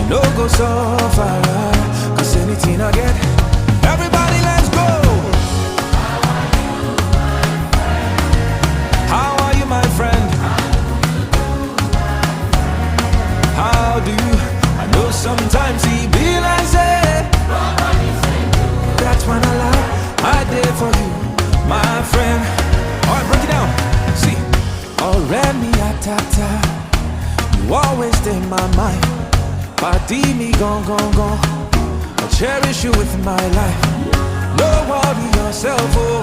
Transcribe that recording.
no go so far, cause anything I get, everybody let's go. How are you, my friend? How do you? I know sometimes he be like say, that's when I lie, I did for you, my friend. Alright, break it down. See, already atata, you always stay in my mind. Party me gone, gone, gone. I cherish you with my life. No worry yourself, oh.